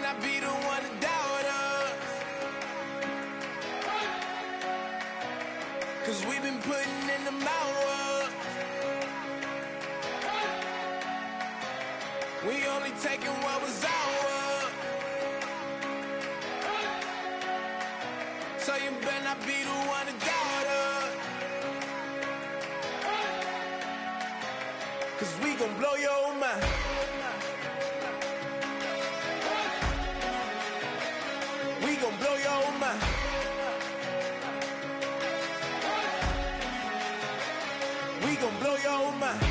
not be the one to doubt us. 'Cause we've been putting in the hours. We only taking what was ours. So you better not be the one to doubt us. 'Cause we gon' blow your mind. We gon' blow your mind. We gon' blow your mind.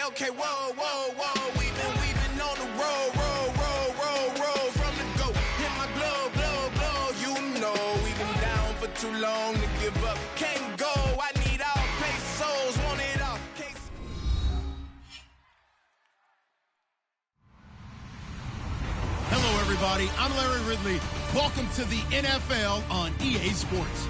Okay, whoa, whoa, whoa. We've been on the road, roll from the go. Hit my blow. You know we've been down for too long to give up. Can't go. I need all pesos, want it all. Hello, everybody. I'm Larry Ridley. Welcome to the NFL on EA Sports.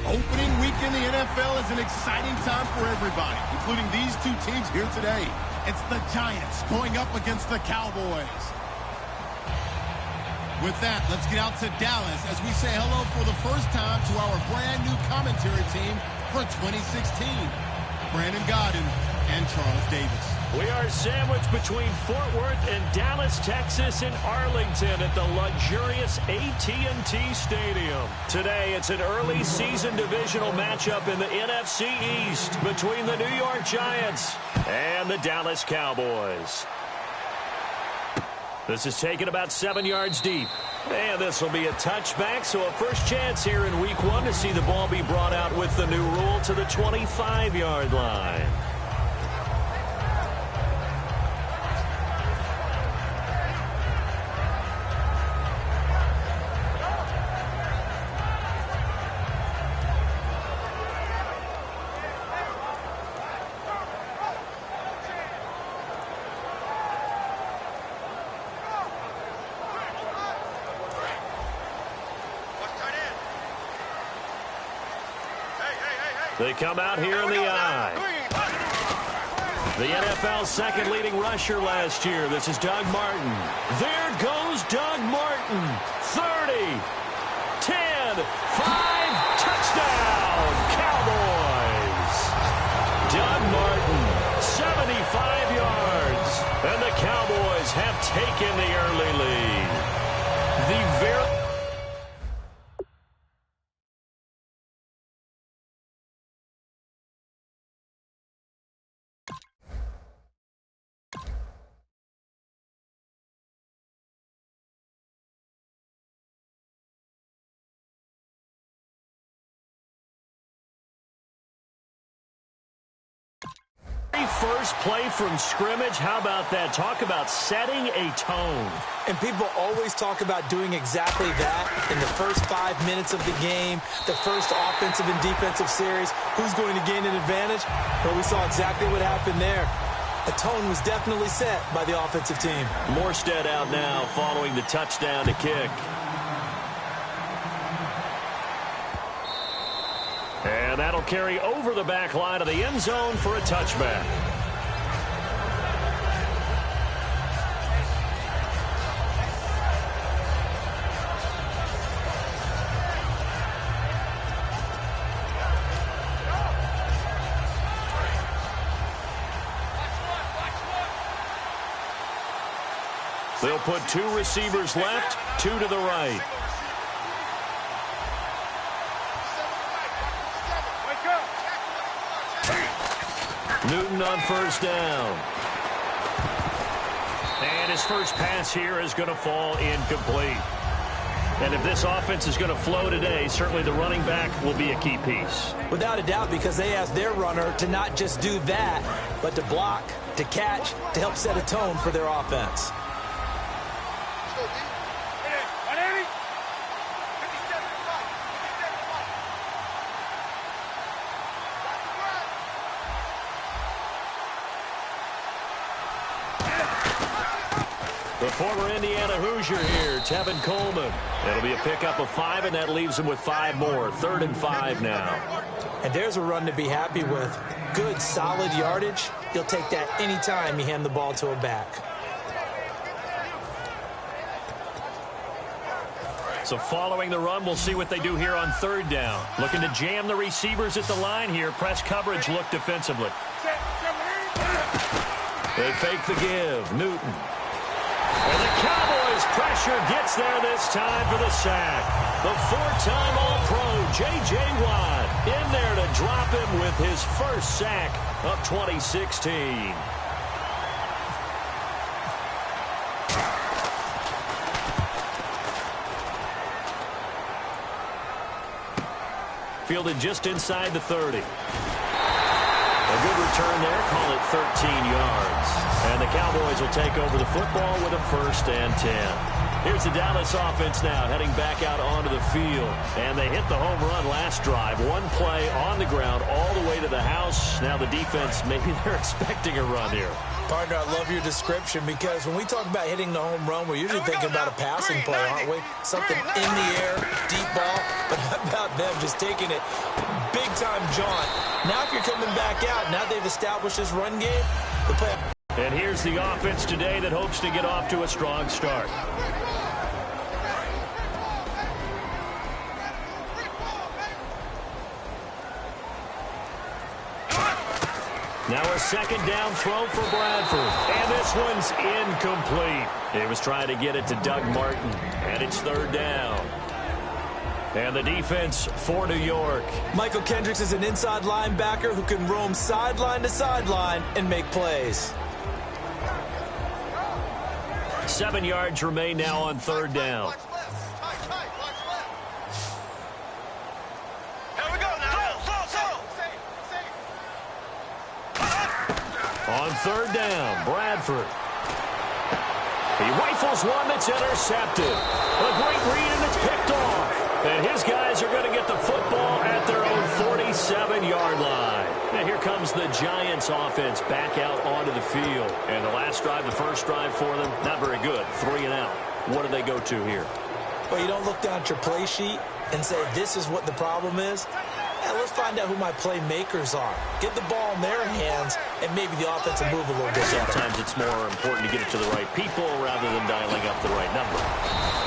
Opening week in the NFL is an exciting time for everybody, including these two teams here today. It's the Giants going up against the Cowboys. With that, let's get out to Dallas as we say hello for the first time to our brand new commentary team for 2016. Brandon Godden and Charles Davis. We are sandwiched between Fort Worth and Dallas, Texas, and Arlington at the luxurious AT&T Stadium. Today, it's an early season divisional matchup in the NFC East between the New York Giants and the Dallas Cowboys. This is taken about 7 yards deep. And this will be a touchback, so a first chance here in week 1 to see the ball be brought out with the new rule to the 25-yard line. They come out here in the eye. The NFL's second leading rusher last year. This is Doug Martin. There goes Doug Martin. 30, 10, 5, touchdown, Cowboys. Doug Martin, 75 yards. And the Cowboys have taken the early lead. First play from scrimmage. How about that? Talk about setting a tone. And people always talk about doing exactly that in the first 5 minutes of the game, the first offensive and defensive series. Who's going to gain an advantage? Well, we saw exactly what happened there. A tone was definitely set by the offensive team. Morstead out now following the touchdown to kick. And that'll carry over the back line of the end zone for a touchback. They'll put 2 receivers left, 2 to the right. Newton on first down. And his first pass here is going to fall incomplete. And if this offense is going to flow today, certainly the running back will be a key piece. Without a doubt, because they asked their runner to not just do that, but to block, to catch, to help set a tone for their offense. The former Indiana Hoosier here, Tevin Coleman. It'll be a pickup of 5, and that leaves him with 5 more. 3rd and 5 now. And there's a run to be happy with. Good, solid yardage. He'll take that anytime you hand the ball to a back. So following the run, we'll see what they do here on third down. Looking to jam the receivers at the line here. Press coverage look defensively. They fake the give. Newton. And the Cowboys pressure gets there this time for the sack. The four-time All-Pro, J.J. Watt, in there to drop him with his first sack of 2016. Fielded just inside the 30. A good return there, call it 13 yards. And the Cowboys will take over the football with a 1st and 10. Here's the Dallas offense now, heading back out onto the field. And they hit the home run last drive. One play on the ground all the way to the house. Now the defense, maybe they're expecting a run here. Partner, I love your description because when we talk about hitting the home run, we're usually thinking about a passing play, aren't we? Something in the air, deep ball. But how about them just taking it big-time jaunt? Now if you're coming back out, now they've established this run game, the play. And here's the offense today that hopes to get off to a strong start. Now a 2nd down throw for Bradford. And this one's incomplete. He was trying to get it to Doug Martin. And it's 3rd down. And the defense for New York. Michael Kendricks is an inside linebacker who can roam sideline to sideline and make plays. 7 yards remain now on 3rd down. On 3rd down, Bradford. He rifles one that's intercepted. A great read, and it's picked off. And his guys are going to get the football at their own 47-yard line. Now here comes the Giants offense back out onto the field. And the last drive, the first drive for them, not very good. 3 and out. What do they go to here? Well, you don't look down at your play sheet and say, this is what the problem is. Yeah, let's find out who my playmakers are. Get the ball in their hands, and maybe the offense will move a little bit better. Sometimes it's more important to get it to the right people rather than dialing up the right number.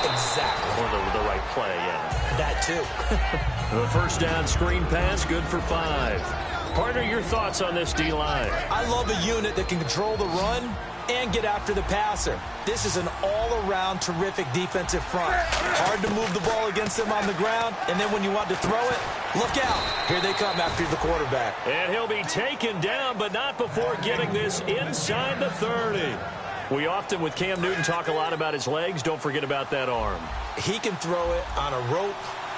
Exactly. Or the right play, yeah. That too. The 1st down screen pass, good for 5. Partner, your thoughts on this D-line? I love a unit that can control the run and get after the passer. This is an all-around terrific defensive front. Hard to move the ball against them on the ground, and then when you want to throw it, look out. Here they come after the quarterback. And he'll be taken down, but not before getting this inside the 30. We often, with Cam Newton, talk a lot about his legs. Don't forget about that arm. He can throw it on a rope.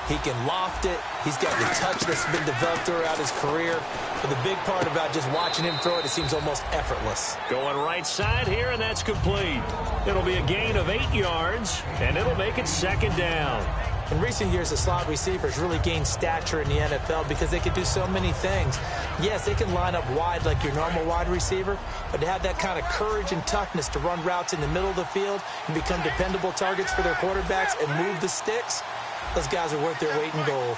He can loft it. He's got the touch that's been developed throughout his career. But the big part about just watching him throw it, it seems almost effortless. Going right side here, and that's complete. It'll be a gain of 8 yards, and it'll make it 2nd down. In recent years, the slot receivers really gained stature in the NFL because they can do so many things. Yes, they can line up wide like your normal wide receiver, but to have that kind of courage and toughness to run routes in the middle of the field and become dependable targets for their quarterbacks and move the sticks, those guys are worth their weight in gold.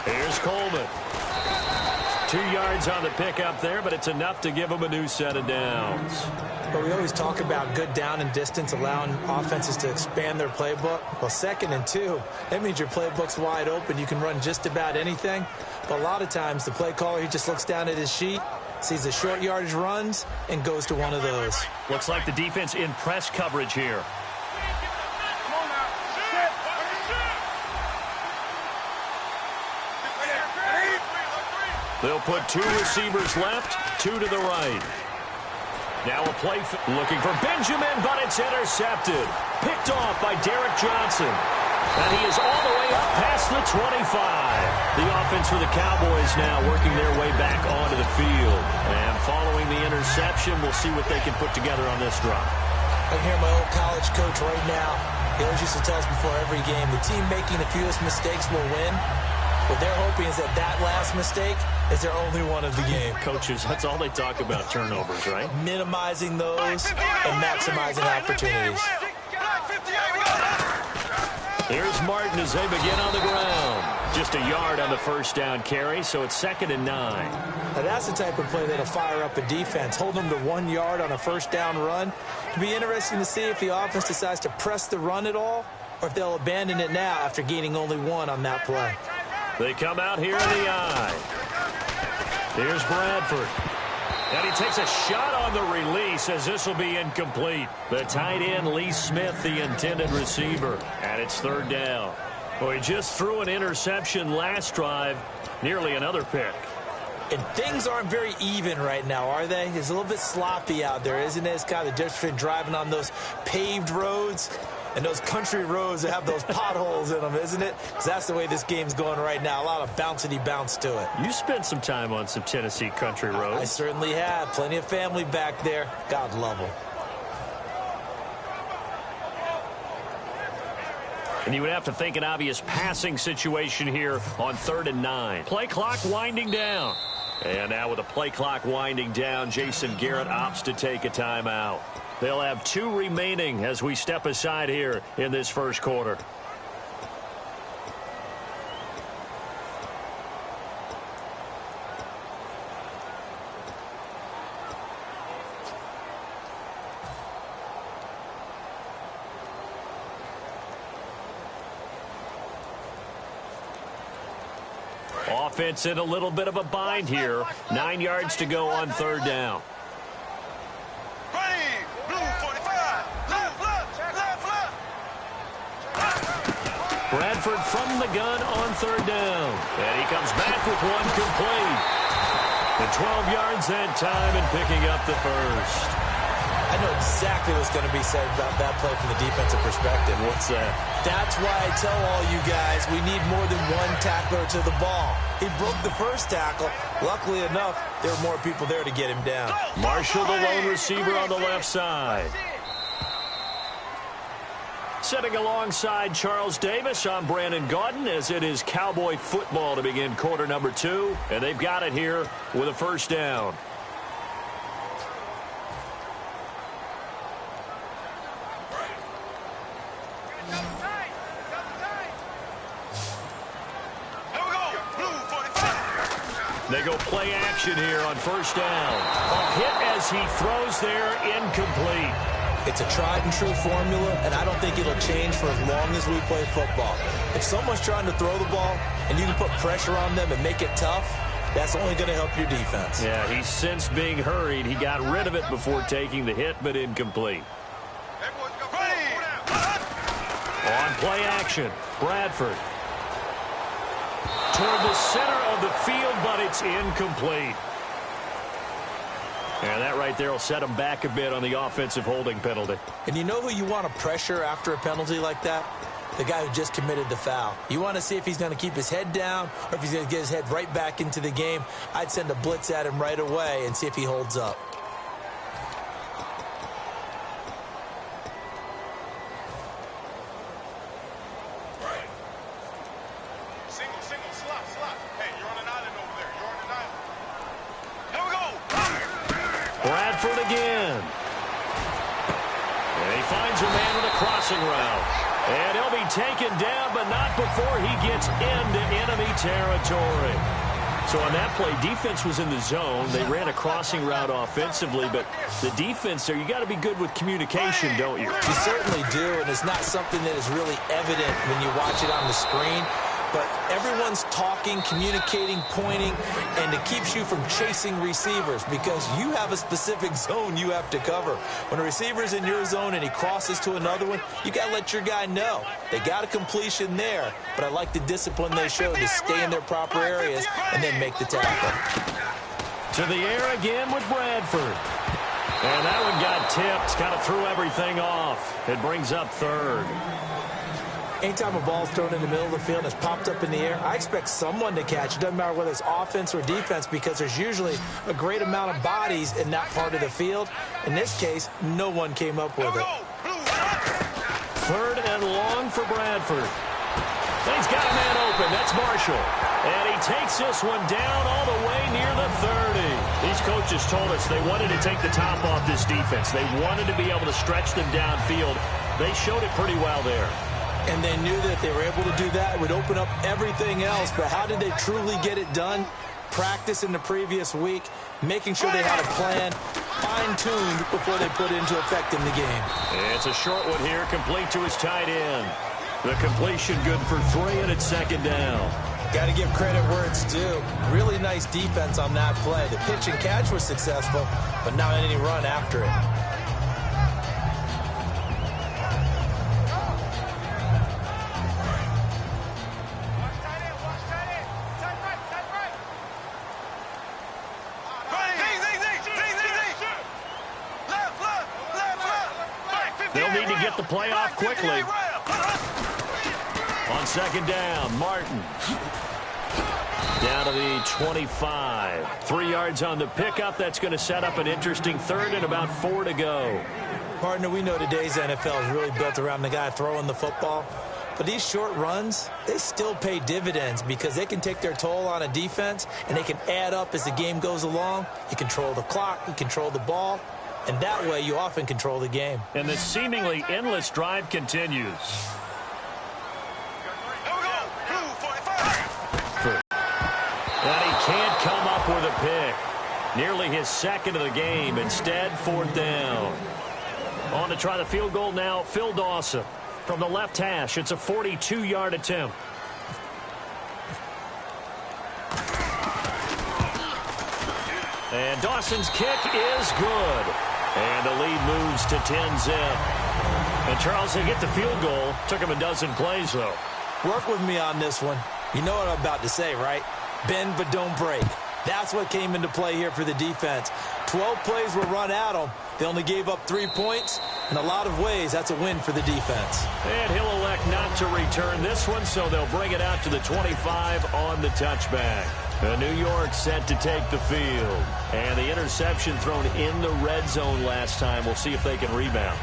Here's Coleman. 2 yards on the pickup there, but it's enough to give them a new set of downs. But we always talk about good down and distance, allowing offenses to expand their playbook. Well, 2nd and 2, that means your playbook's wide open. You can run just about anything. But a lot of times, the play caller, he just looks down at his sheet, sees the short yardage runs, and goes to one of those. Looks like the defense in press coverage here. They'll put 2 receivers left, 2 to the right. Now a play looking for Benjamin, but it's intercepted. Picked off by Derek Johnson. And he is all the way up past the 25. The offense for the Cowboys now working their way back onto the field. And following the interception, we'll see what they can put together on this drive. I can hear my old college coach right now. He always used to tell us before every game, the team making the fewest mistakes will win. What they're hoping is that that last mistake is their only one of the game. Coaches, that's all they talk about, turnovers, right? Minimizing those and maximizing opportunities. Here's Martin as they begin on the ground. Just a yard on the first down carry, so it's 2nd and 9. Now that's the type of play that'll fire up a defense. Hold them to 1 yard on a first down run. It'll be interesting to see if the offense decides to press the run at all or if they'll abandon it now after gaining only 1 on that play. They come out here in the I. Here's Bradford. And he takes a shot on the release as this will be incomplete. The tight end, Lee Smith, the intended receiver. And it's 3rd down. Well, he just threw an interception last drive. Nearly another pick. And things aren't very even right now, are they? It's a little bit sloppy out there, isn't it? It's kind of the difference between driving on those paved roads and those country roads that have those potholes in them, isn't it? Because that's the way this game's going right now. A lot of bouncy bounce to it. You spent some time on some Tennessee country roads. I certainly have. Plenty of family back there. God love them. And you would have to think an obvious passing situation here on 3rd and 9. Play clock winding down. And now with the play clock winding down, Jason Garrett opts to take a timeout. They'll have 2 remaining as we step aside here in this first quarter. Offense in a little bit of a bind here. 9 yards to go on 3rd down. Bradford from the gun on 3rd down. And he comes back with 1 complete. And 12 yards that time and picking up the first. I know exactly what's going to be said about that play from the defensive perspective. What's that? That's why I tell all you guys we need more than 1 tackler to the ball. He broke the first tackle. Luckily enough, there were more people there to get him down. Marshall, the lone receiver on the left side. Sitting alongside Charles Davis, I'm Brandon Gaudin as it is Cowboy football to begin quarter number 2. And they've got it here with a first down. They go play action here on first down. A hit as he throws there, incomplete. It's a tried and true formula, and I don't think it'll change for as long as we play football. If someone's trying to throw the ball and you can put pressure on them and make it tough, that's only going to help your defense. Yeah, he sensed being hurried. He got rid of it before taking the hit, but incomplete. On play action, Bradford. Toward the center of the field, but it's incomplete. And that right there will set him back a bit on the offensive holding penalty. And you know who you want to pressure after a penalty like that? The guy who just committed the foul. You want to see if he's going to keep his head down or if he's going to get his head right back into the game. I'd send a blitz at him right away and see if he holds up. Bradford again. And he finds a man with a crossing route. And he'll be taken down, but not before he gets into enemy territory. So on that play, defense was in the zone. They ran a crossing route offensively, but the defense there, you got to be good with communication, don't you? You certainly do, and it's not something that is really evident when you watch it on the screen. But everyone's talking, communicating, pointing, and it keeps you from chasing receivers because you have a specific zone you have to cover. When a receiver's in your zone and he crosses to another one, you got to let your guy know. They got a completion there, but I like the discipline they show to stay in their proper areas and then make the tackle. To the air again with Bradford. And that one got tipped, kind of threw everything off. It brings up 3rd. Anytime a ball's thrown in the middle of the field and it's popped up in the air, I expect someone to catch. It doesn't matter whether it's offense or defense because there's usually a great amount of bodies in that part of the field. In this case, no one came up with it. 3rd and long for Bradford. And he's got a man open. That's Marshall. And he takes this one down all the way near the 30. These coaches told us they wanted to take the top off this defense. They wanted to be able to stretch them downfield. They showed it pretty well there. And they knew that if they were able to do that, it would open up everything else. But how did they truly get it done? Practice in the previous week, making sure they had a plan, fine-tuned before they put it into effect in the game. It's a short one here, complete to his tight end. The completion good for 3, and it's second down. Got to give credit where it's due. Really nice defense on that play. The pitch and catch was successful, but not any run after it. They'll need to get the play off quickly. On second down, Martin. Down to the 25. 3 yards on the pickup. That's going to set up an interesting third and about 4 to go. Partner, we know today's NFL is really built around the guy throwing the football. But these short runs, they still pay dividends because they can take their toll on a defense and they can add up as the game goes along. You control the clock, you control the ball. And that way, you often control the game. And the seemingly endless drive continues. But he can't come up with a pick. Nearly his second of the game. Instead, 4th down. On to try the field goal now, Phil Dawson. From the left hash, it's a 42-yard attempt. And Dawson's kick is good. And the lead moves to 10-zip. And Charles, they get the field goal. Took him a dozen plays, though. Work with me on this one. You know what I'm about to say, right? Bend but don't break. That's what came into play here for the defense. 12 plays were run at them. They only gave up 3 points. In a lot of ways, that's a win for the defense. And he'll elect not to return this one, so they'll bring it out to the 25 on the touchback. New York set to take the field. And the interception thrown in the red zone last time. We'll see if they can rebound.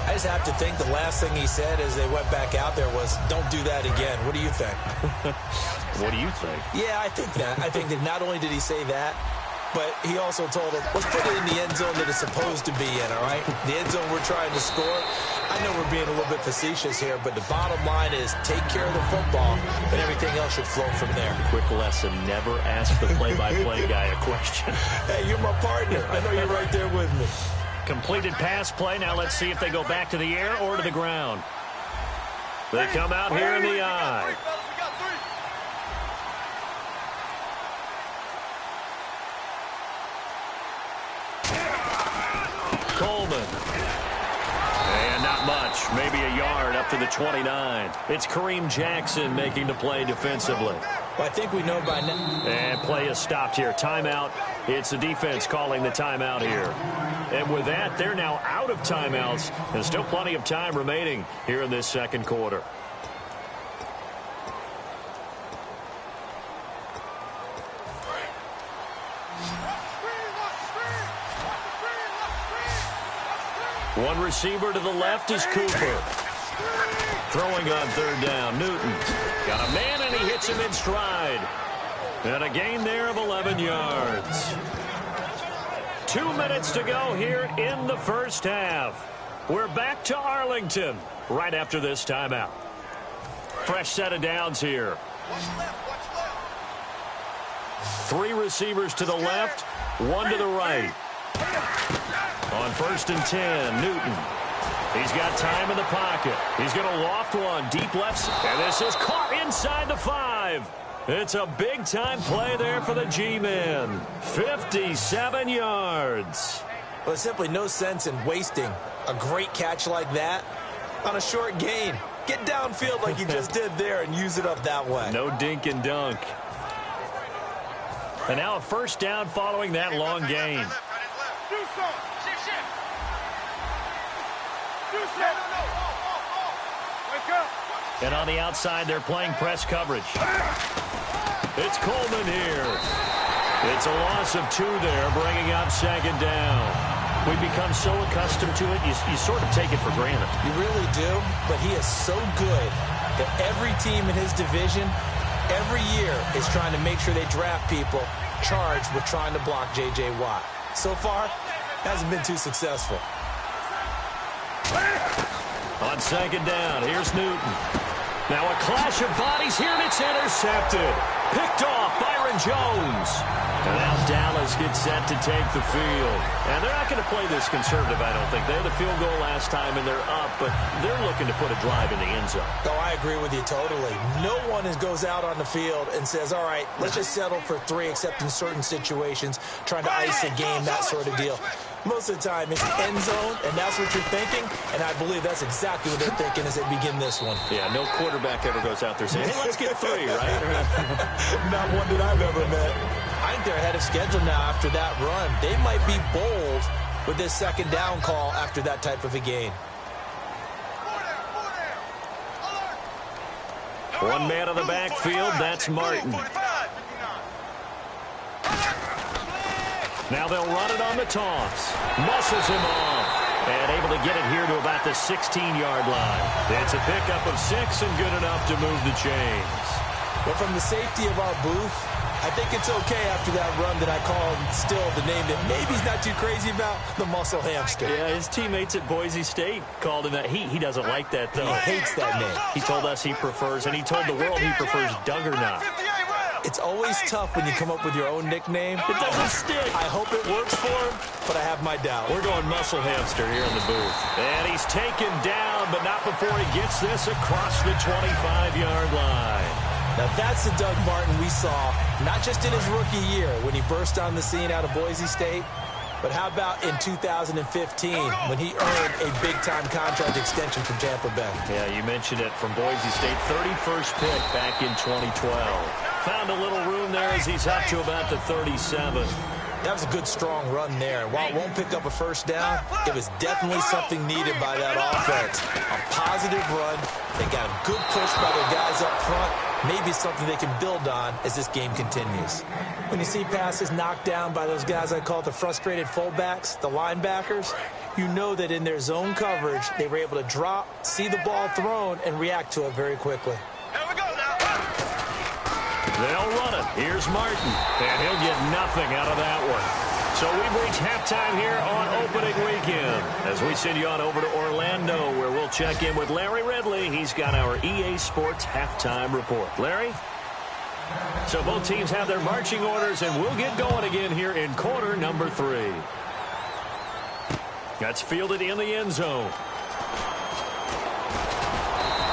I just have to think the last thing he said as they went back out there was, don't do that again. What do you think? What do you think? Yeah, I think that. I think that not only did he say that, but he also told them, let's put it in the end zone that it's supposed to be in, all right? The end zone we're trying to score. I know we're being a little bit facetious here, but the bottom line is take care of the football, and everything else should flow from there. Quick lesson, never ask the play-by-play guy a question. Hey, you're my partner. I know you're right there with me. Completed pass play. Now let's see if they go back to the air or to the ground. They come out here in the eye. Coleman. And not much. Maybe a yard up to the 29. It's Kareem Jackson making the play defensively. Well, I think we know by now. And play is stopped here. Timeout. It's the defense calling the timeout here. And with that, they're now out of timeouts. There's still plenty of time remaining here in this second quarter. One receiver to the left is Cooper. Throwing on third down, Newton. Got a man, and he hits him in stride. And a gain there of 11 yards. 2 minutes to go here in the first half. We're back to Arlington right after this timeout. Fresh set of downs here. 3 receivers to the left, 1 to the right. On 1st and 10, Newton. He's got time in the pocket. He's going to loft one deep left. And this is caught inside the 5. It's a big-time play there for the G-men. 57 yards. Well, there's simply no sense in wasting a great catch like that on a short gain. Get downfield like you just did there and use it up that way. No dink and dunk. And now a first down following that long gain. And on the outside, they're playing press coverage. It's Coleman here. It's a loss of 2 there, bringing up second down. We become so accustomed to it, you sort of take it for granted. You really do, but he is so good that every team in his division, every year, is trying to make sure they draft people charged with trying to block J.J. Watt. So far, hasn't been too successful. On On second down, here's Newton. Now a clash of bodies here, and it's intercepted. Picked off Byron Jones. And now Dallas gets set to take the field. And they're not going to play this conservative, I don't think. They had the field goal last time, and they're up, but they're looking to put a drive in the end zone. Oh, I agree with you totally. No one goes out on the field and says, all right, let's just settle for 3, except in certain situations, trying to ice a game, that sort of deal. Most of the time, it's end zone, and that's what you're thinking, and I believe that's exactly what they're thinking as they begin this one. Yeah, no quarterback ever goes out there saying, hey, let's get 3, right? Not one that I've ever met. I think they're ahead of schedule now after that run. They might be bold with this second down call after that type of a gain. One man in the backfield, that's Martin. Now they'll run it on the toss. Muscles him off. And able to get it here to about the 16-yard line. It's a pickup of 6 and good enough to move the chains. But from the safety of our booth, I think it's okay after that run that I call him still the name that maybe he's not too crazy about, the muscle hamster. Yeah, his teammates at Boise State called him that. He doesn't like that, though. He hates that name. He told us he prefers, and he told the world he prefers Duggernaut. It's always tough when you come up with your own nickname. It doesn't stick. I hope it works for him, but I have my doubt. We're going muscle hamster here in the booth. And he's taken down, but not before he gets this across the 25-yard line. Now that's the Doug Martin we saw, not just in his rookie year when he burst on the scene out of Boise State, but how about in 2015 when he earned a big-time contract extension from Tampa Bay? Yeah, you mentioned it, from Boise State, 31st pick back in 2012. Found a little room there as he's up to about the 37. That was a good, strong run there. And while it won't pick up a first down, it was definitely something needed by that offense. A positive run. They got a good push by their guys up front. Maybe something they can build on as this game continues. When you see passes knocked down by those guys I call the frustrated fullbacks, the linebackers, you know that in their zone coverage, they were able to drop, see the ball thrown, and react to it very quickly. They'll run it. Here's Martin. And he'll get nothing out of that one. So we've reached halftime here on opening weekend as we send you on over to Orlando, where we'll check in with Larry Ridley. He's got our EA Sports halftime report. Larry? So both teams have their marching orders, and we'll get going again here in quarter number 3. That's fielded in the end zone.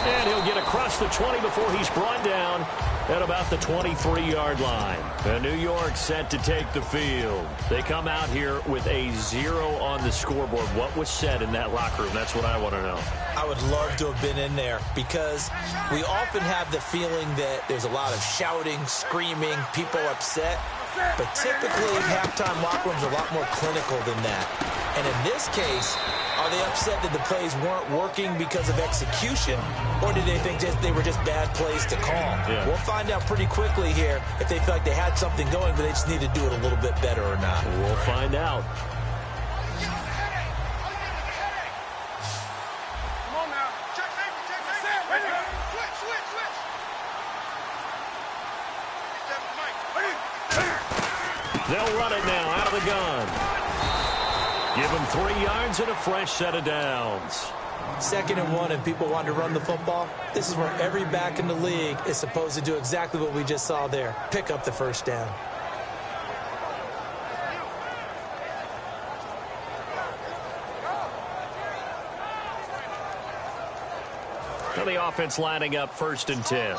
And he'll get across the 20 before he's brought down at about the 23-yard line. And New York set to take the field. They come out here with a 0 on the scoreboard. What was said in that locker room? That's what I want to know. I would love to have been in there because we often have the feeling that there's a lot of shouting, screaming, people upset. But typically, halftime locker rooms are a lot more clinical than that. And in this case, are they upset that the plays weren't working because of execution, or did they think they were just bad plays to call? Yeah. We'll find out pretty quickly here if they feel like they had something going, but they just need to do it a little bit better or not. We'll find out. They'll run it now out of the gun. Give them 3 yards and a fresh set of downs. 2nd and 1, and people want to run the football. This is where every back in the league is supposed to do exactly what we just saw there. Pick up the first down. Now the offense lining up 1st and 10.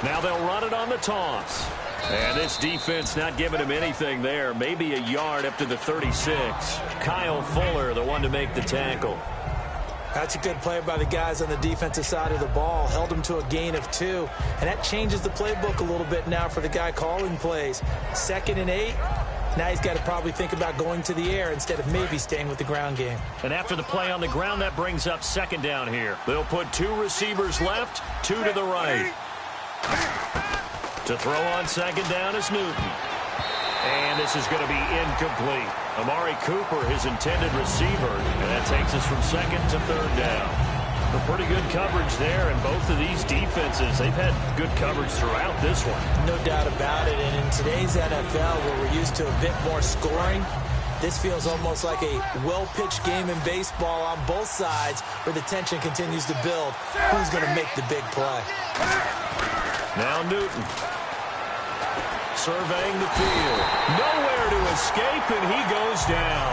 Now they'll run it on the toss. And this defense not giving him anything there. Maybe a yard up to the 36. Kyle Fuller, the one to make the tackle. That's a good play by the guys on the defensive side of the ball. Held him to a gain of 2. And that changes the playbook a little bit now for the guy calling plays. 2nd and 8. Now he's got to probably think about going to the air instead of maybe staying with the ground game. And after the play on the ground, that brings up 2nd down here. They'll put 2 receivers left, 2 to the right. To throw on 2nd down is Newton. And this is going to be incomplete. Amari Cooper, his intended receiver. And that takes us from 2nd to 3rd down. Pretty good coverage there, and both of these defenses, they've had good coverage throughout this one. No doubt about it, and in today's NFL, where we're used to a bit more scoring, this feels almost like a well-pitched game in baseball on both sides where the tension continues to build. Who's going to make the big play? Now Newton. Surveying the field. Nowhere to escape, and he goes down.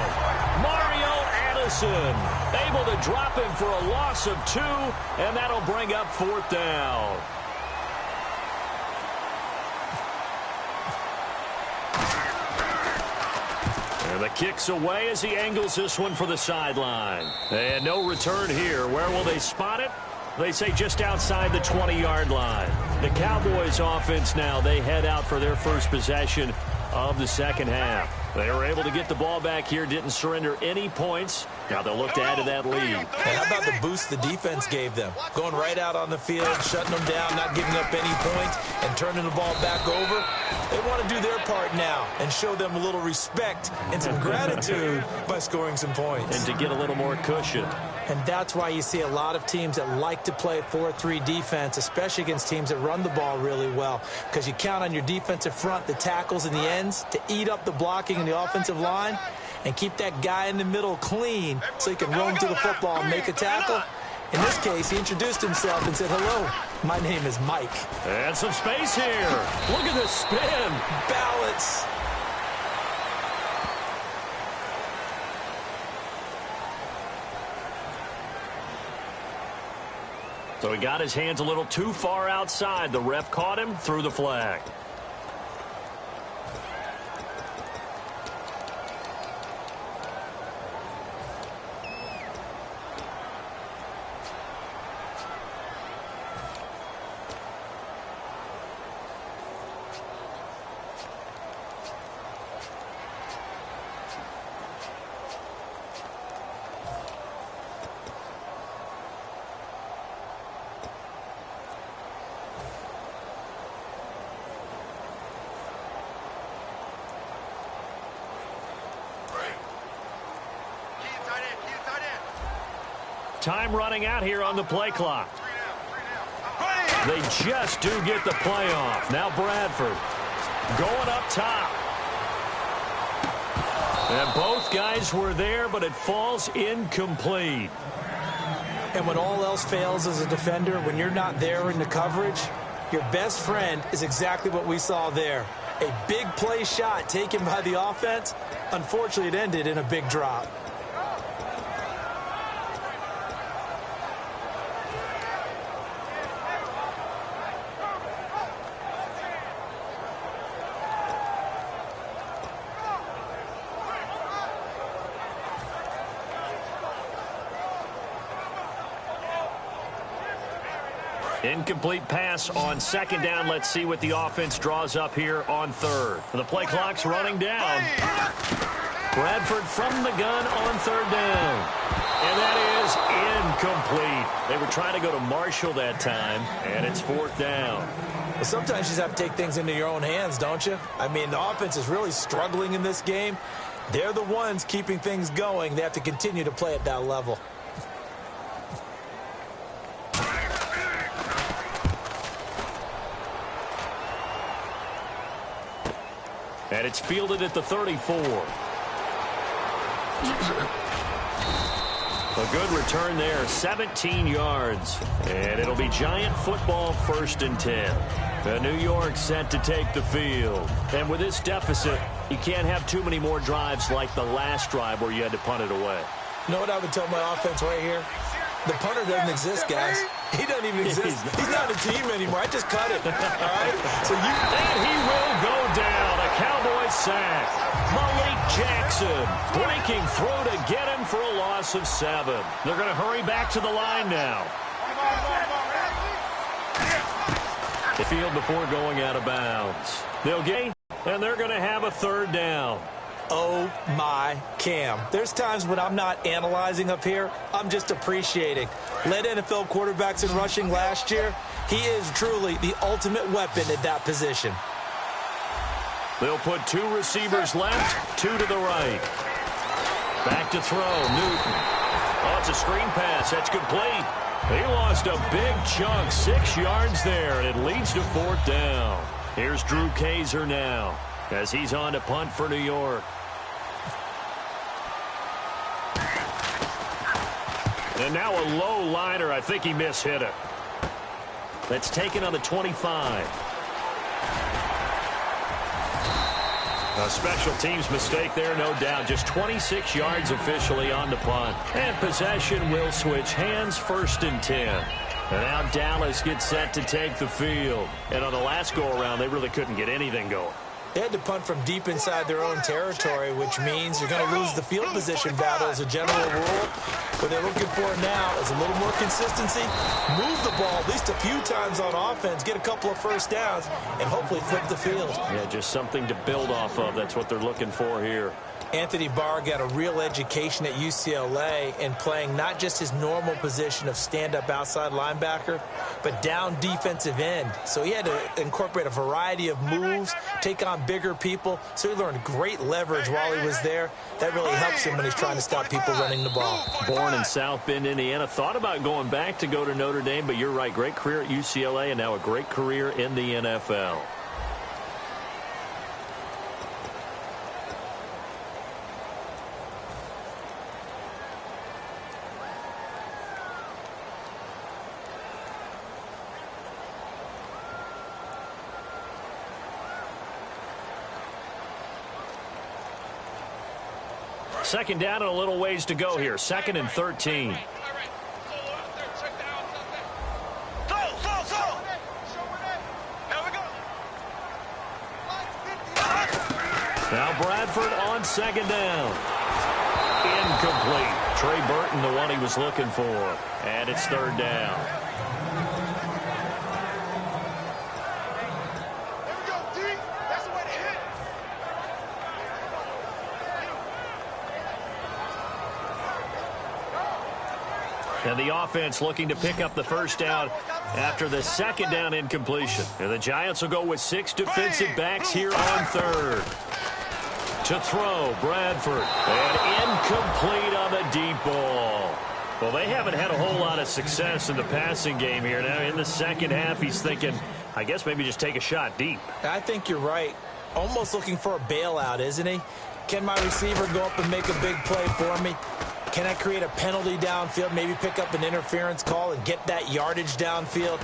Mario Addison able to drop him for a loss of 2, and that'll bring up 4th down. And the kick's away as he angles this one for the sideline. And no return here. Where will they spot it? They say just outside the 20-yard line. The Cowboys offense now, they head out for their first possession of the second half. They were able to get the ball back here, didn't surrender any points. Now they'll look to add to that lead. And how about the boost the defense gave them? Going right out on the field, shutting them down, not giving up any points, and turning the ball back over. They want to do their part now and show them a little respect and some gratitude by scoring some points. And to get a little more cushion. And that's why you see a lot of teams that like to play 4-3 defense, especially against teams that run the ball really well, because you count on your defensive front, the tackles and the ends, to eat up the blocking in the offensive line and keep that guy in the middle clean so he can roam to the football and make a tackle. In this case, he introduced himself and said, "Hello, my name is Mike." And some space here. Look at this spin. Balance. So he got his hands a little too far outside. The ref caught him, threw the flag. Time running out here on the play clock. They just do get the play off. Now Bradford going up top. And both guys were there, but it falls incomplete. And when all else fails as a defender, when you're not there in the coverage, your best friend is exactly what we saw there. A big play shot taken by the offense. Unfortunately, it ended in a big drop. Incomplete pass on second down. Let's see what the offense draws up here on third. The play clock's running down. Bradford from the gun on third down. And that is incomplete. They were trying to go to Marshall that time, and it's fourth down. Well, sometimes you just have to take things into your own hands, don't you? I mean, the offense is really struggling in this game. They're the ones keeping things going. They have to continue to play at that level. And it's fielded at the 34. A good return there, 17 yards. And it'll be Giant football, 1st and 10. New York set to take the field. And with this deficit, you can't have too many more drives like the last drive where you had to punt it away. You know what I would tell my offense right here? The punter doesn't exist, guys. He doesn't even exist. He's not a team anymore. I just cut it. All right? And he will go down. A Cowboy sack. Malik Jackson breaking through to get him for a loss of 7. They're going to hurry back to the line now. The field before going out of bounds. They'll get, and they're going to have a 3rd down. Oh, my Cam. There's times when I'm not analyzing up here. I'm just appreciating. Led NFL quarterbacks in rushing last year. He is truly the ultimate weapon at that position. They'll put 2 receivers left, 2 to the right. Back to throw, Newton. Oh, it's a screen pass. That's complete. He lost a big chunk, 6 yards there, and it leads to 4th down. Here's Drew Kaiser now as he's on to punt for New York. And now a low liner. I think he mishit it. That's taken on the 25. A special teams mistake there, no doubt. Just 26 yards officially on the punt. And possession will switch hands, 1st and 10. And now Dallas gets set to take the field. And on the last go-around, they really couldn't get anything going. They had to punt from deep inside their own territory, which means you're going to lose the field position battle as a general rule. What they're looking for now is a little more consistency, move the ball at least a few times on offense, get a couple of 1st downs, and hopefully flip the field. Yeah, just something to build off of. That's what they're looking for here. Anthony Barr got a real education at UCLA in playing not just his normal position of stand-up outside linebacker, but down defensive end. So he had to incorporate a variety of moves, take on bigger people. So he learned great leverage while he was there. That really helps him when he's trying to stop people running the ball. Born in South Bend, Indiana. Thought about going back to go to Notre Dame, but you're right. Great career at UCLA and now a great career in the NFL. Second down and a little ways to go here. 2nd and 13. Now Bradford on 2nd down. Incomplete. Trey Burton, the one he was looking for. And it's 3rd down. And the offense looking to pick up the 1st down after the 2nd down incompletion. And the Giants will go with 6 defensive backs here on 3rd. To throw, Bradford. And incomplete on the deep ball. Well, they haven't had a whole lot of success in the passing game here. Now in the 2nd half, he's thinking, I guess maybe just take a shot deep. I think you're right. Almost looking for a bailout, isn't he? Can my receiver go up and make a big play for me? Can I create a penalty downfield, maybe pick up an interference call and get that yardage downfield?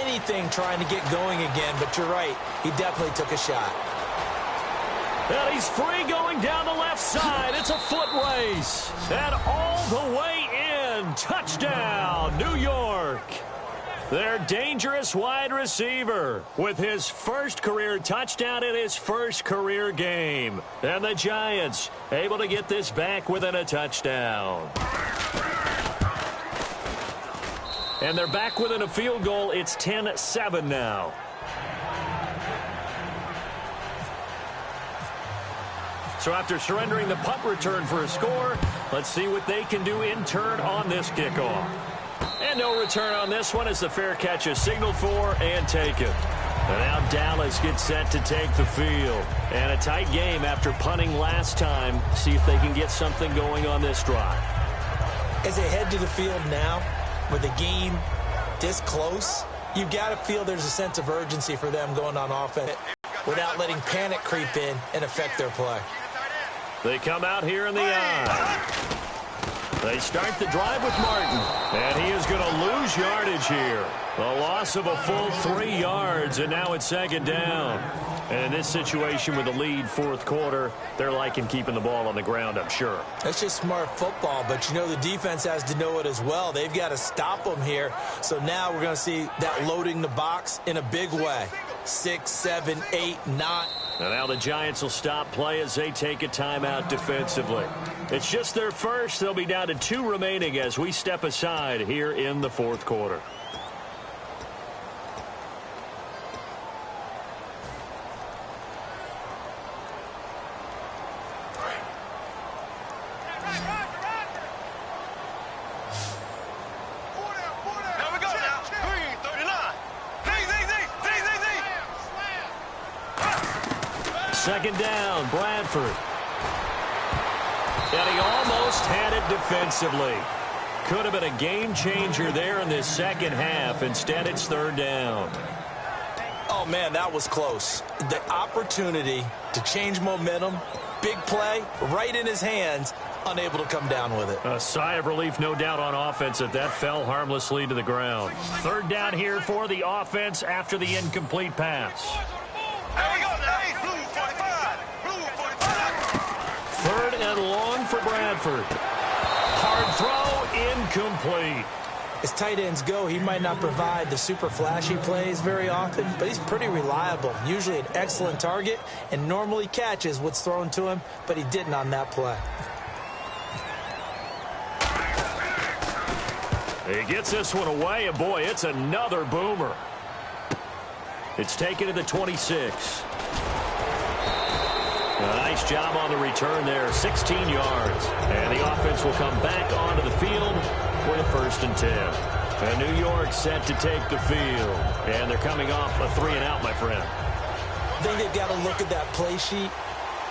Anything trying to get going again, but you're right. He definitely took a shot. And he's free going down the left side. It's a foot race. And all the way in. Touchdown, New York. Their dangerous wide receiver with his 1st career touchdown in his 1st career game. And the Giants able to get this back within a touchdown. And they're back within a field goal. It's 10-7 now. So after surrendering the punt return for a score, let's see what they can do in turn on this kickoff. And no return on this one as the fair catch is signaled for and taken. And now Dallas gets set to take the field. And a tight game after punting last time. See if they can get something going on this drive. As they head to the field now, with the game this close, you've got to feel there's a sense of urgency for them going on offense without letting panic creep in and affect their play. They come out here in the eye. They start the drive with Martin, and he is going to lose yardage here. A loss of a full 3 yards, and now it's 2nd down. And in this situation with a lead 4th quarter, they're liking keeping the ball on the ground, I'm sure. That's just smart football, but you know the defense has to know it as well. They've got to stop them here. So now we're going to see that loading the box in a big way. 6, 7, 8, 9. And now the Giants will stop play as they take a timeout defensively. It's just their first. They'll be down to 2 remaining as we step aside here in the 4th quarter. Second down, Bradford. And he almost had it defensively. Could have been a game changer there in this second half. Instead, it's third down. Oh, man, that was close. The opportunity to change momentum, big play, right in his hands, unable to come down with it. A sigh of relief, no doubt, on offense that fell harmlessly to the ground. Third down here for the offense after the incomplete pass. Third and long for Bradford. Hard throw, incomplete. As tight ends go, he might not provide the super flashy plays very often, but he's pretty reliable. Usually an excellent target and normally catches what's thrown to him, but he didn't on that play. He gets this one away, and boy, it's another boomer. It's taken to the 26. A nice job on the return there, 16 yards. And the offense will come back onto the field for the 1st and 10. And New York set to take the field. And they're coming off a 3-and-out, my friend. I think they've got to look at that play sheet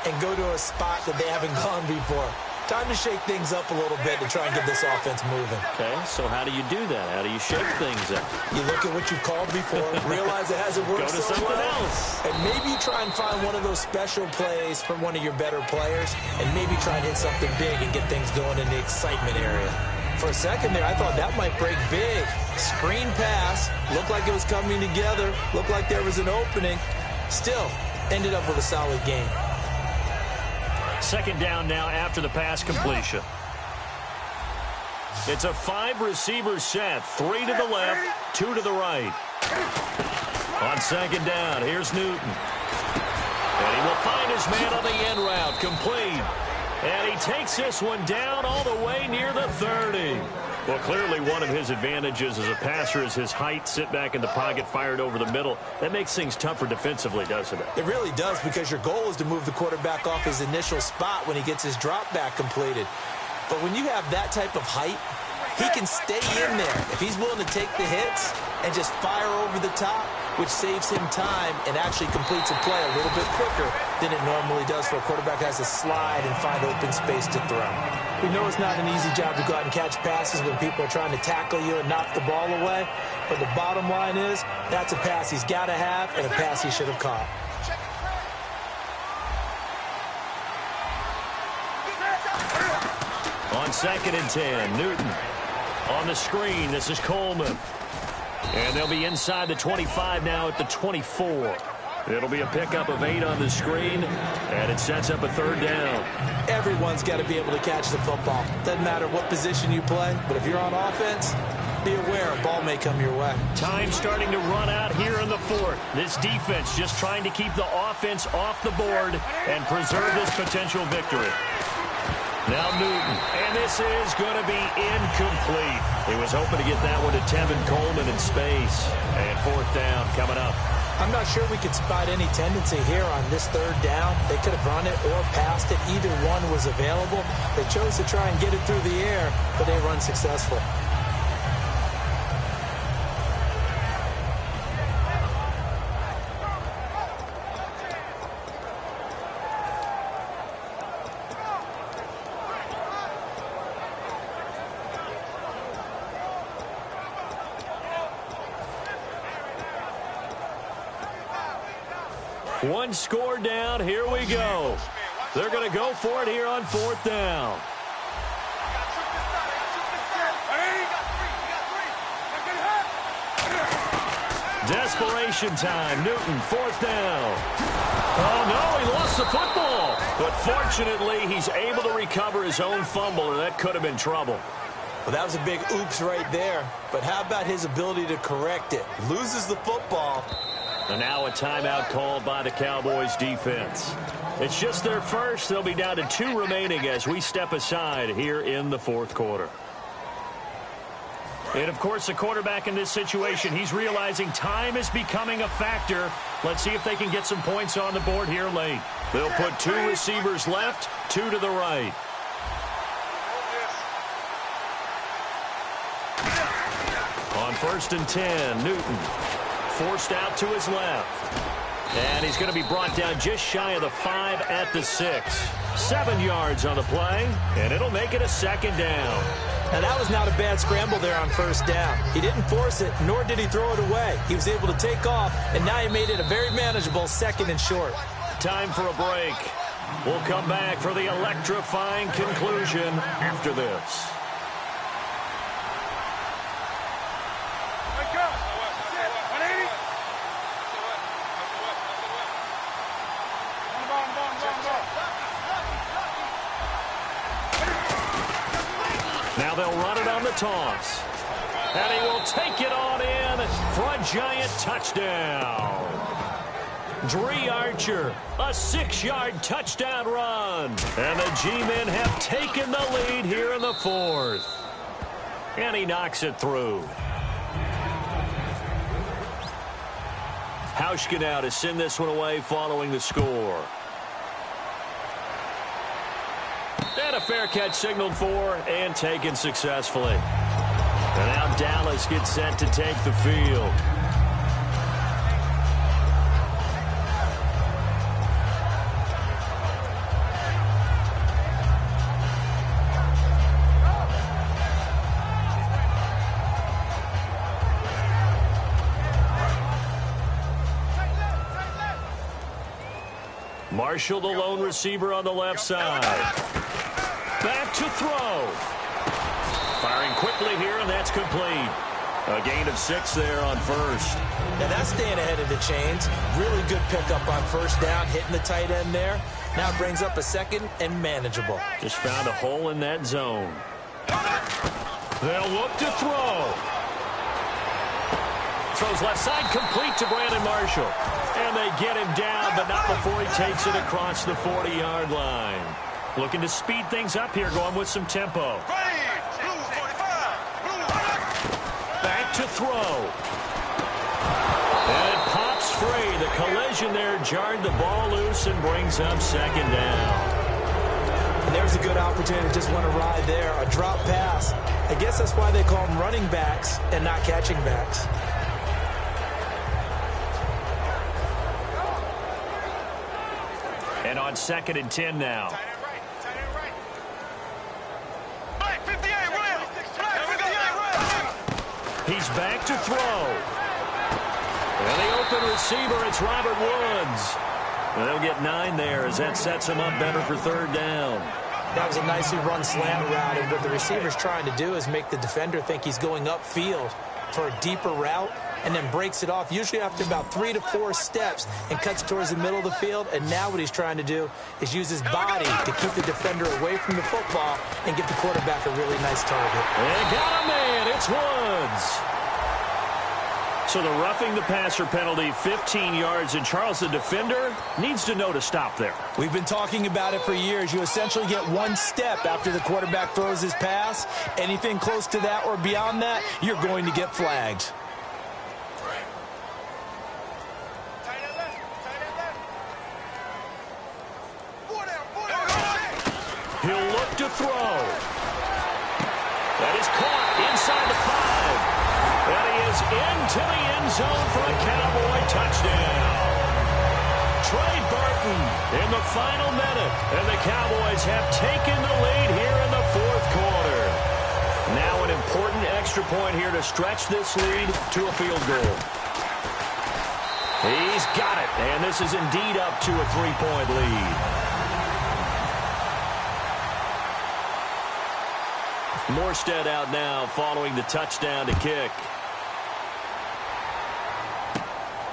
and go to a spot that they haven't gone before. Time to shake things up a little bit to try and get this offense moving. Okay, so how do you do that? How do you shake things up? You look at what you've called before, realize it hasn't worked so something well, else. And maybe you try and find one of those special plays from one of your better players, and maybe try and hit something big and get things going in the excitement area. For a second there, I thought that might break big. Screen pass, looked like it was coming together, looked like there was an opening. Still, ended up with a solid game. Second down now after the pass completion. It's a 5-receiver set. 3 to the left, 2 to the right. On second down, here's Newton. And he will find his man on the end route, complete. And he takes this one down all the way near the 30. Well, clearly one of his advantages as a passer is his height. Sit back in the pocket, fired over the middle. That makes things tougher defensively, doesn't it? It really does, because your goal is to move the quarterback off his initial spot when he gets his drop back completed. But when you have that type of height, he can stay in there if he's willing to take the hits and just fire over the top, which saves him time and actually completes a play a little bit quicker than it normally does for a quarterback who has to slide and find open space to throw. We know it's not an easy job to go out and catch passes when people are trying to tackle you and knock the ball away, but the bottom line is that's a pass he's got to have and a pass he should have caught. On second and 10, Newton. On the screen, this is Coleman. And they'll be inside the 25 now at the 24. It'll be a pickup of 8 on the screen, and it sets up a third down. Everyone's got to be able to catch the football. Doesn't matter what position you play, but if you're on offense, be aware a ball may come your way. Time starting to run out here in the 4th. This defense just trying to keep the offense off the board and preserve this potential victory. Now Newton, and this is going to be incomplete. He was hoping to get that one to Tevin Coleman in space. And 4th down coming up. I'm not sure we could spot any tendency here on this third down. They could have run it or passed it. Either one was available. They chose to try and get it through the air, but they were unsuccessful. One score down. Here we go. They're going to go for it here on 4th down. Desperation time. Newton, 4th down. Oh, no, he lost the football. But fortunately, he's able to recover his own fumble, and that could have been trouble. Well, that was a big oops right there. But how about his ability to correct it? Loses the football. And now a timeout called by the Cowboys defense. It's just their first. They'll be down to 2 remaining as we step aside here in the 4th quarter. And, of course, the quarterback in this situation, he's realizing time is becoming a factor. Let's see if they can get some points on the board here late. They'll put 2 receivers left, 2 to the right. On 1st and 10, Newton. Forced out to his left. And he's going to be brought down just shy of the 5 at the 6. 7 yards on the play, and it'll make it a 2nd down. Now, that was not a bad scramble there on first down. He didn't force it, nor did he throw it away. He was able to take off, and now he made it a very manageable 2nd and short. Time for a break. We'll come back for the electrifying conclusion after this. Now they'll run it on the toss. And he will take it on in for a giant touchdown. Dree Archer, a 6-yard touchdown run. And the G-men have taken the lead here in the 4th. And he knocks it through. Hauschka now to send this one away following the score. And a fair catch signaled for and taken successfully. And now Dallas gets set to take the field. Marshall, the lone receiver on the left side. Back to throw. Firing quickly here, and that's complete. A gain of 6 there on first. Now that's staying ahead of the chains. Really good pickup on first down, hitting the tight end there. Now it brings up a 2nd and manageable. Just found a hole in that zone. They'll look to throw. Throws left side, complete to Brandon Marshall. And they get him down, but not before he takes it across the 40-yard line. Looking to speed things up here, going with some tempo. Back to throw. And it pops free. The collision there jarred the ball loose and brings up 2nd down. And there's a good opportunity to just want to ride there. A drop pass. I guess that's why they call them running backs and not catching backs. And on 2nd and 10 now. He's back to throw. And the open receiver, it's Robert Woods. And they'll get 9 there as that sets him up better for 3rd down. That was a nicely run slant route, and what the receiver's trying to do is make the defender think he's going upfield for a deeper route, and then breaks it off, usually after about 3 to 4 steps, and cuts towards the middle of the field. And now what he's trying to do is use his body to keep the defender away from the football and give the quarterback a really nice target. And got a man. It's Woods. So the roughing the passer penalty, 15 yards, and Charles, the defender, needs to know to stop there. We've been talking about it for years. You essentially get 1 step after the quarterback throws his pass. Anything close to that or beyond that, you're going to get flagged. He'll look to throw. That is caught inside the 5. And he is into the end zone for a Cowboy touchdown. Trey Burton in the final minute. And the Cowboys have taken the lead here in the 4th quarter. Now an important extra point here to stretch this lead to a field goal. He's got it. And this is indeed up to a 3-point lead. Morstead out now following the touchdown to kick.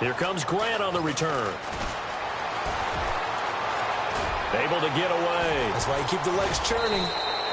Here comes Grant on the return. Able to get away. That's why you keep the legs churning.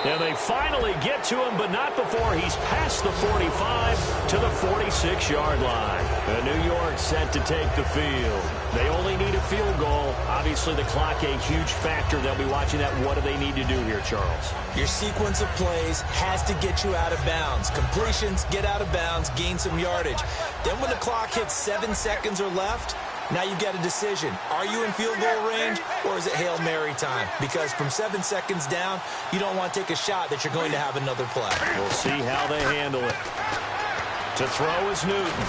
And they finally get to him, but not before he's past the 45 to the 46-yard line. And New York set to take the field. They only need a field goal. Obviously, the clock a huge factor. They'll be watching that. What do they need to do here, Charles? Your sequence of plays has to get you out of bounds. Completions, get out of bounds, gain some yardage. Then when the clock hits 7 seconds or left, now you get a decision. Are you in field goal range, or is it Hail Mary time? Because from 7 seconds down, you don't want to take a shot that you're going to have another play. We'll see how they handle it. To throw is Newton.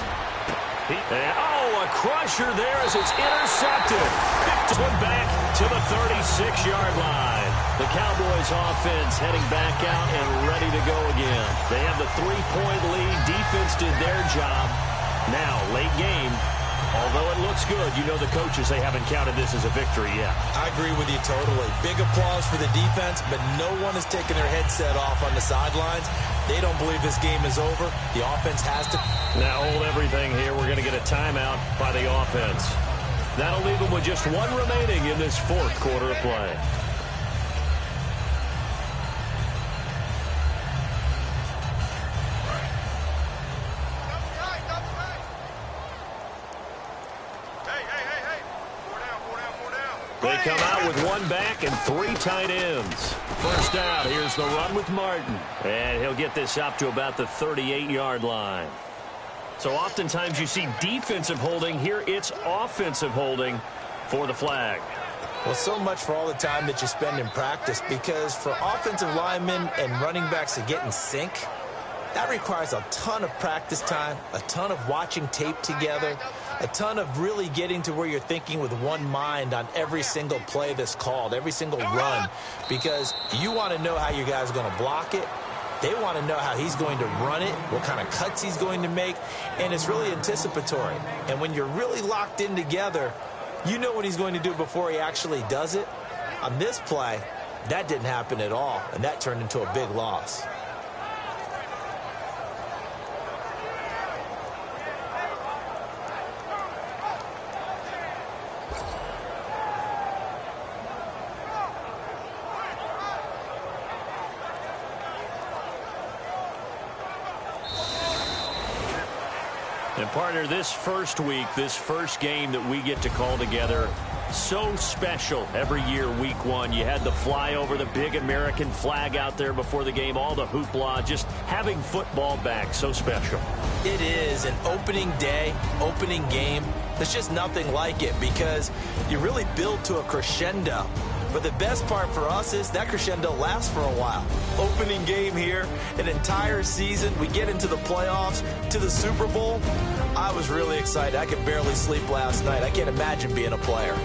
A crusher there as it's intercepted. Picked one back to the 36-yard line. The Cowboys offense heading back out and ready to go again. They have the 3-point lead. Defense did their job. Now, late game, although it looks good, you know the coaches, they haven't counted this as a victory yet. I agree with you totally. Big applause for the defense, but no one is taking their headset off on the sidelines. They don't believe this game is over. The offense has to. Now hold everything here. We're going to get a timeout by the offense. That'll leave them with just one remaining in this fourth quarter of play. They come out with one back and 3 tight ends. First out, here's the run with Martin. And he'll get this up to about the 38-yard line. So oftentimes you see defensive holding. Here it's offensive holding for the flag. Well, so much for all the time that you spend in practice, because for offensive linemen and running backs to get in sync, that requires a ton of practice time, a ton of watching tape together, a ton of really getting to where you're thinking with one mind on every single play that's called, every single run, because you want to know how you guys are going to block it. They want to know how he's going to run it, what kind of cuts he's going to make, and it's really anticipatory. And when you're really locked in together, you know what he's going to do before he actually does it. On this play, that didn't happen at all, and that turned into a big loss. And partner, this first week, this first game that we get to call together, so special every year, week one. You had the flyover, the big American flag out there before the game, all the hoopla, just having football back, so special. It is an opening day, opening game. There's just nothing like it because you really build to a crescendo. But the best part for us is that crescendo lasts for a while. Opening game here, an entire season. We get into the playoffs, to the Super Bowl. I was really excited. I could barely sleep last night. I can't imagine being a player.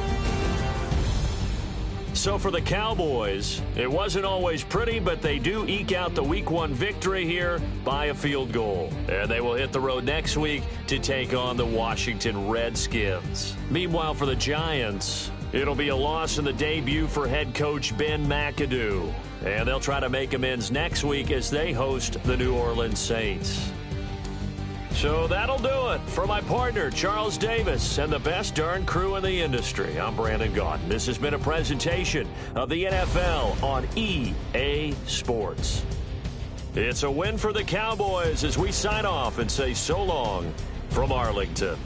So for the Cowboys, it wasn't always pretty, but they do eke out the week one victory here by a field goal. And they will hit the road next week to take on the Washington Redskins. Meanwhile, for the Giants, it'll be a loss in the debut for head coach Ben McAdoo. And they'll try to make amends next week as they host the New Orleans Saints. So that'll do it. For my partner, Charles Davis, and the best darn crew in the industry, I'm Brandon Gaudin. This has been a presentation of the NFL on EA Sports. It's a win for the Cowboys as we sign off and say so long from Arlington.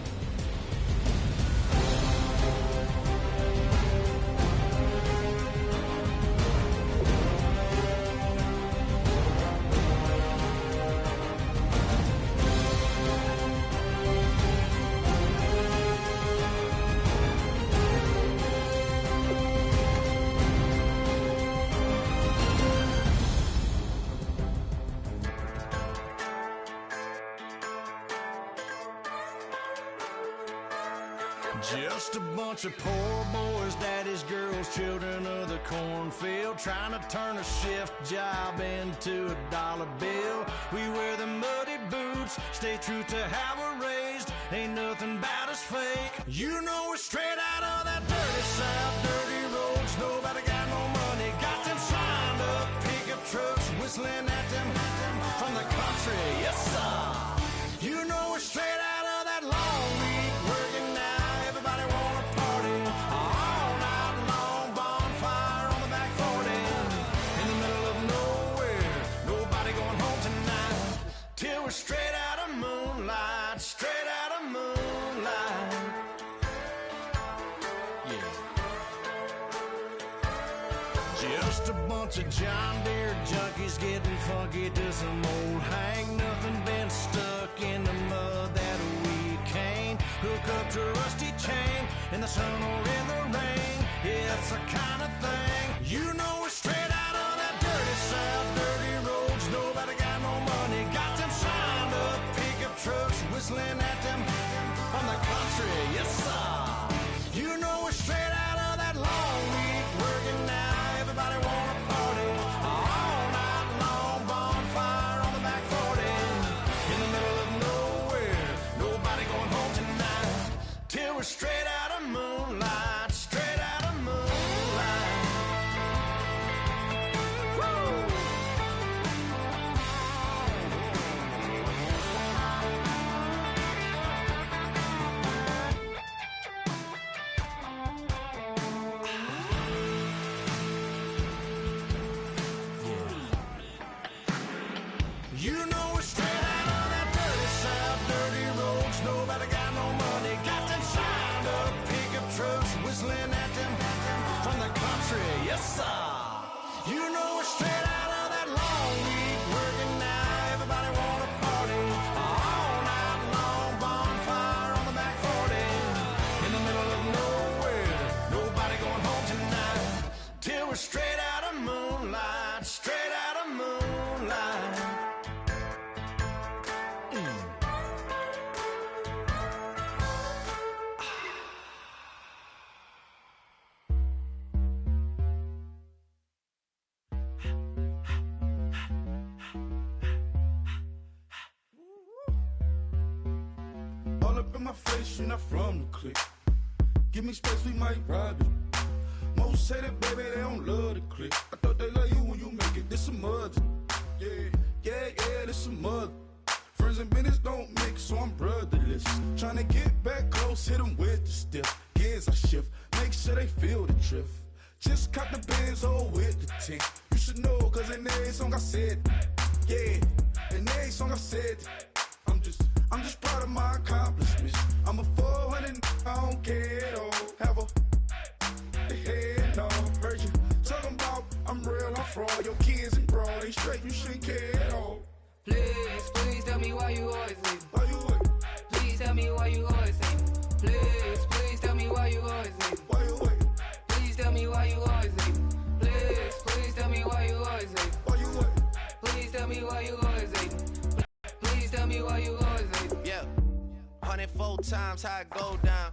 Just a bunch of poor boys, daddy's girls, children of the cornfield, trying to turn a shift job into a dollar bill. We wear the muddy boots, stay true to how we're raised. Ain't nothing about us fake. You know we're straight out of that dirty south, dirty roads. Nobody got no money, got them signed up pickup trucks, whistling at them from the country. Yes, sir. You know we're straight out of that long week working now. Everybody wanna party all night long, bonfire on the back 40 in the middle of nowhere. Nobody going home tonight till we're straight out of moonlight, straight out of moonlight. Yeah. Just a bunch of John Deere junkies getting funky to some old hang. Nothing been stuck in the mud that we can't hook up to a rusty chain in the sun or in the rain. Yeah, it's the kind of thing. You know we're straight out of that dirty south, dirty roads. Nobody got no money, got them signed up pickup trucks, whistling at them from the country. Yes, sir. You know we're straight out of that long week working now. Everybody wanna straight out of moonlight, straight out of moonlight. You know we're straight out of that dirty south, dirty roads. Nobody got no money, got them signed up pickup trucks, whistling at them from the country. Yes, sir. You know we're straight out of that long week, working now. Everybody wanna party all night long. Bonfire on the back 40, in the middle of nowhere. Nobody going home tonight till we're straight out of moonlight, straight out of moonlight. All up in my face, you're not from the clique. Give me space, we might ride it. Most say that, baby, they don't love the clique. I thought they love you when you make it. This some mother. Yeah, this some mother. Friends and business don't mix, so I'm brotherless. Tryna get back close, hit them with the stiff. Gears I shift, make sure they feel the drift. Just caught the Benz, oh, with the tint. You should know, cause in every song I said, yeah, in every song I said, I'm just proud of my accomplishments. I'm a 400, I don't care at all. Have a head on. Heard you talking about I'm real, I'm fraud. Your kids and broad, they straight, you shouldn't care at all. Please, please tell me why you always leave. Why you wait? Please tell me why you always leave. Please, please tell me why you always leave. Why you wait? Please tell me why you always leave. Please, please tell me why you always leave. Why you wait? Please tell me why you always leave. Please tell me why you always leave. Yeah, 104 times how it go down.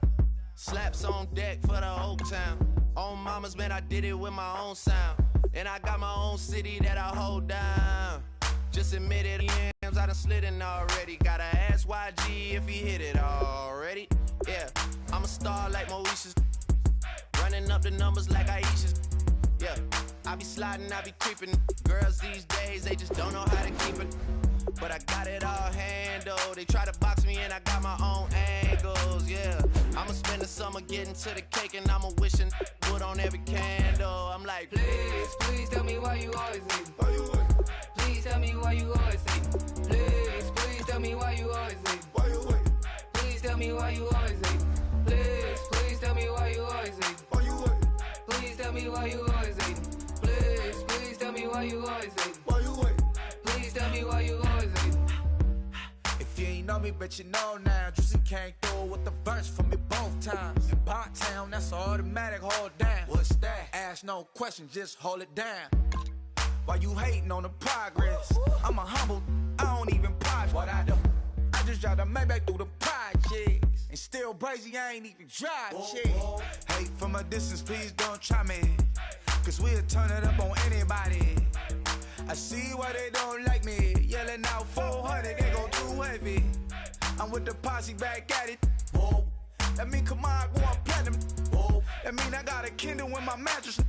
Slaps on deck for the whole town. On mama's man, I did it with my own sound. And I got my own city that I hold down. Just admit it, yams, I done slid in already. Gotta ask YG if he hit it already. Yeah, I'm a star like Moesha's. Running up the numbers like Aisha's. Yeah, I be sliding, I be creeping. Girls these days, they just don't know how to keep it. But I got it all handled. They try to box me in, I got my own angles, yeah. I'ma spend the summer getting to the cake and I'ma wishing put on every candle. I'm like, Please, please tell me why you always leave. Why you wait? Please tell me why you always leave. Please, please tell me why you always leave. Why you wait? Please tell me why you always leave. Please, please tell me why you always leave. Why you wait? Please tell me why you always leave. Please, please tell me why you always leave. Why you wait? Please tell me why you always leave. If you ain't know me, bet you know now. Juicy came through with the verse for me both times. In Bot Town, that's automatic, hold down. What's that? Ask no question, just hold it down. Why you hating on the progress? I'm a humble, I don't even pause what I do. I just drive the Maybach through the projects. And still brazy, I ain't even drive shit. Hate from a distance, please don't try me. Cause we'll turn it up on anybody. I see why they don't like me. Yelling out 400, they go too heavy. I'm with the posse back at it. Whoa. That mean come on, go on platinum. Whoa. That mean I got a Kindle in my mattress.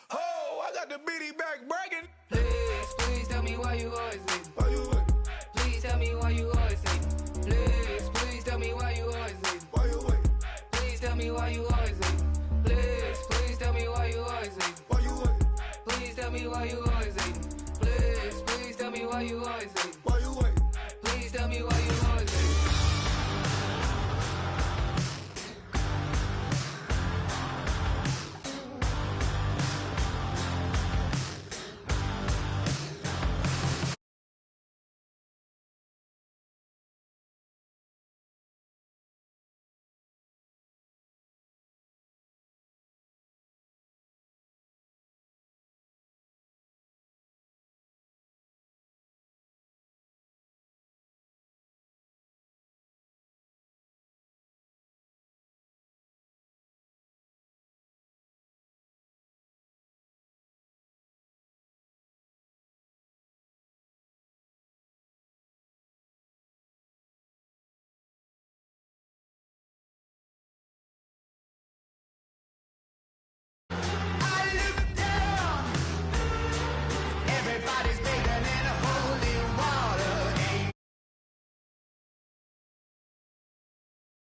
Oh, I got the BD back breaking. Please, please tell me why you always leave. Why you wait? Please tell me why you always leave. Please, please tell me why you always leave. Why you wait? Please tell me why you always leave. Please, please tell me why you always leave. Why you wait? Please tell me why you always leave.